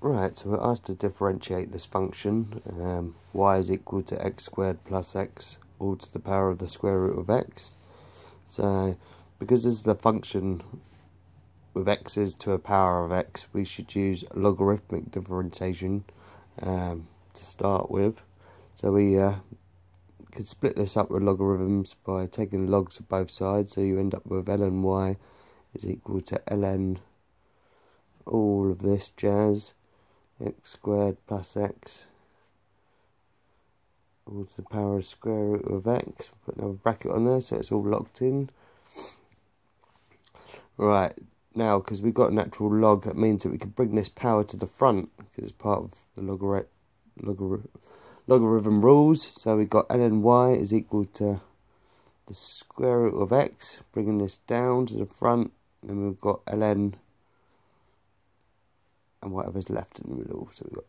Right, so we're asked to differentiate this function. Y is equal to x squared plus x all to the power of the square root of x. So because this is the function with x's to a power of x, we should use logarithmic differentiation to start with. So we can split this up with logarithms by taking logs of both sides, so you end up with ln y is equal to ln all of this jazz, x squared plus x all to the power of square root of x. Put another bracket on there so it's all locked in. Right, now because we've got a natural log, that means that we can bring this power to the front because it's part of the logarithm rules. So we've got ln y is equal to the square root of x, bringing this down to the front, and we've got ln and whatever's left in the middle. So we've got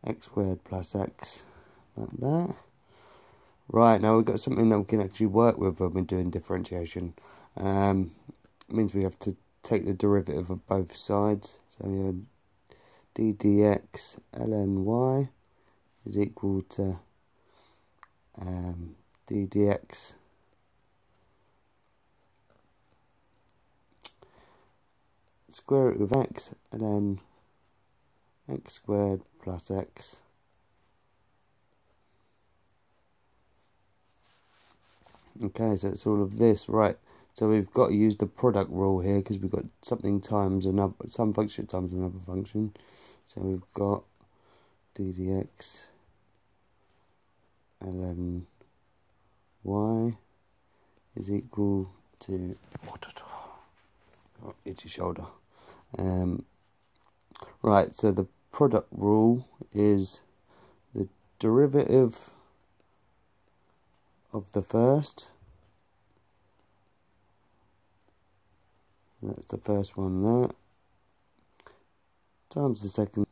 x squared plus x, like that. Right, now we've got something that we can actually work with when we're doing differentiation. It means we have to take the derivative of both sides. So we have d dx ln y is equal to d dx square root of x ln x squared plus x okay, so it's all of this, right? So we've got to use the product rule here because we've got something times another, some function times another function. So we've got d dx ln y is equal to itchy shoulder. Right, so the product rule is the derivative of the first, that's the first one there, times the second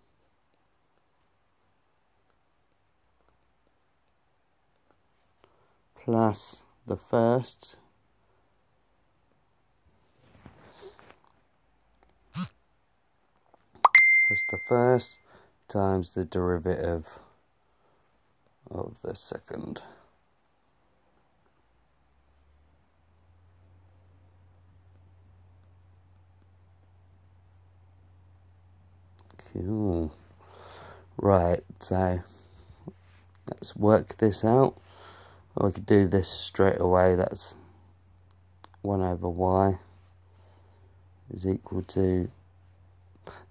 plus the first times the derivative of the second. Cool. Right, so let's work this out. Or we could do this straight away. That's 1 over y is equal to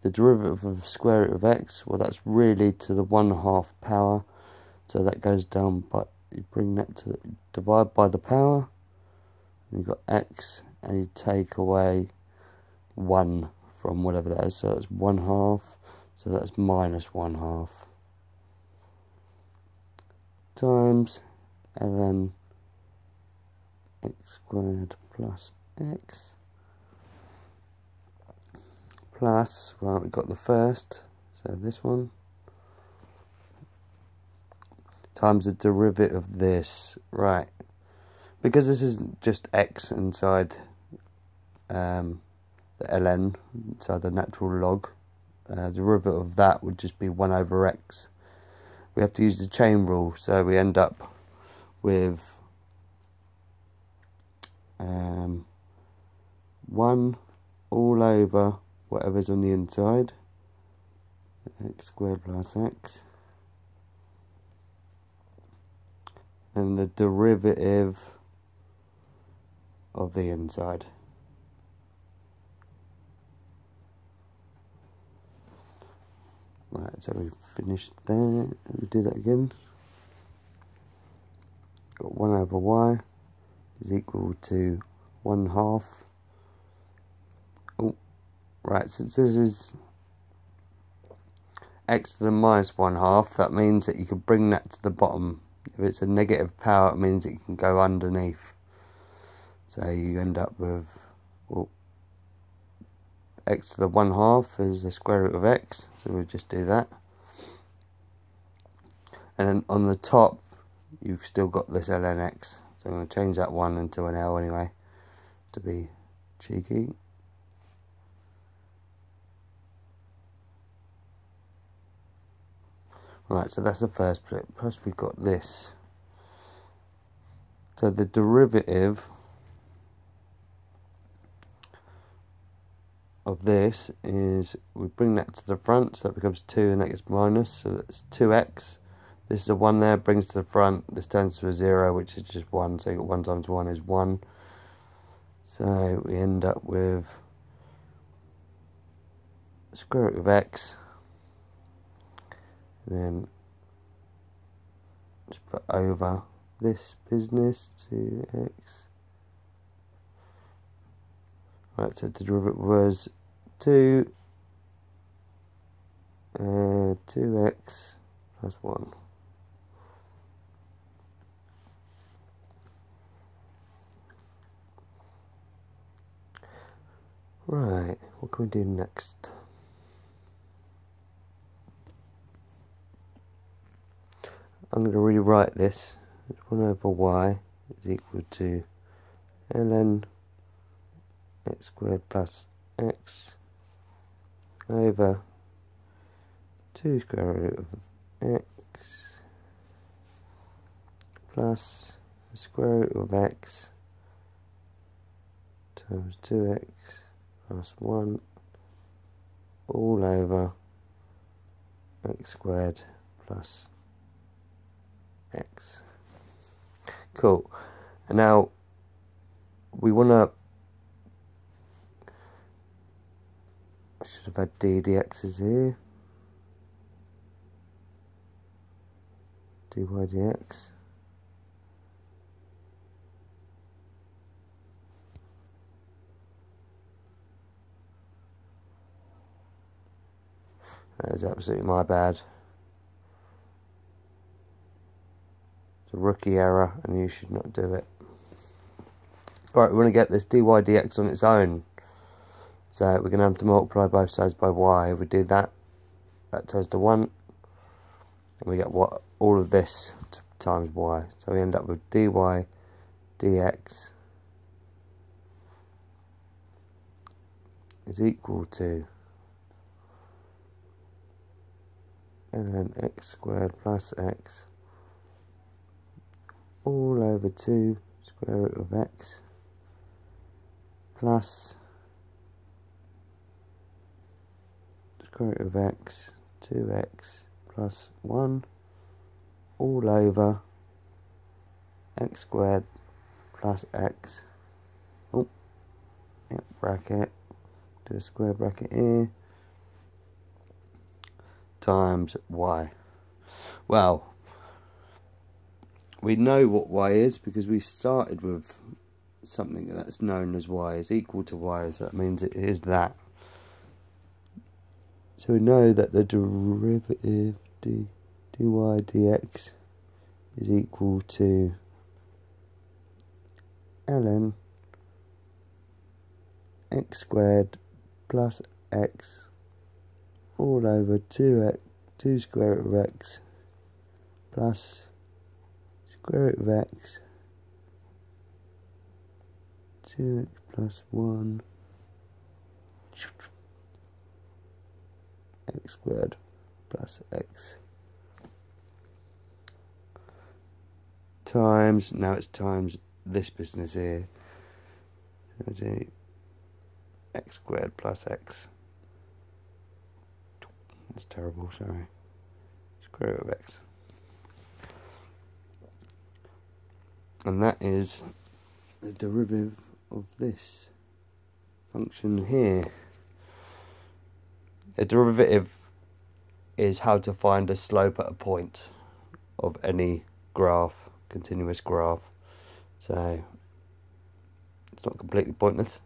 the derivative of the square root of x. Well, that's really to the 1/2 power, so that goes down, but you bring that to divide by the power, and you've got x, and you take away 1 from whatever that is, so it's 1/2, so that's minus 1/2 times ln x squared plus x plus, well, we've got the first, so this one, times the derivative of this. Right, because this isn't just x inside the ln, inside the natural log, the derivative of that would just be 1 over x. We have to use the chain rule, so we end up with 1 all over whatever's on the inside, x squared plus x, and the derivative of the inside. Right, so we finished there. We do that again. Got 1 over y is equal to 1/2. Oh, right, since this is x to the minus 1/2, that means that you can bring that to the bottom. If it's a negative power, it means it can go underneath. So you end up with, well, x to the 1/2 is the square root of x, so we'll just do that. And then on the top, you've still got this ln x. So I'm going to change that 1 into an L anyway, to be cheeky. Right, so that's the first bit. Plus we've got this. So the derivative of this is, we bring that to the front, so it becomes 2 and that gets minus, so that's 2x. This is a 1 there, brings to the front, this turns to a 0, which is just 1, so you got 1 times 1 is 1. So we end up with square root of x, and then just put over this business to x. Right, so the derivative was 2, 2x plus 1. Right, what can we do next? I'm going to rewrite this. 1 over y is equal to ln x squared plus x over 2 square root of x plus the square root of x times 2x plus 1 all over x squared plus x. Cool. And now we want to, I should have had d dx's here, dy dx. That is absolutely my bad. It's a rookie error and you should not do it. Right, we want to get this dy dx on its own. So we're going to have to multiply both sides by y. If we do that, that turns to 1. And we get what, all of this times y. So we end up with dy dx is equal to ln x squared plus x all over 2 square root of x plus square root of x 2x plus 1 all over x squared plus x, oh, yeah, bracket, do a square bracket here, times y. Well, we know what y is because we started with something that's known as y is equal to y, so that means it is that. So we know that the derivative dy dx is equal to ln x squared plus x all over 2 square root of x plus square root of x 2x plus 1 x squared plus x times, now it's times this business here, x squared plus x, that's terrible, sorry, square root of x, and that is the derivative of this function here. A derivative is how to find a slope at a point of any graph, continuous graph, so it's not completely pointless.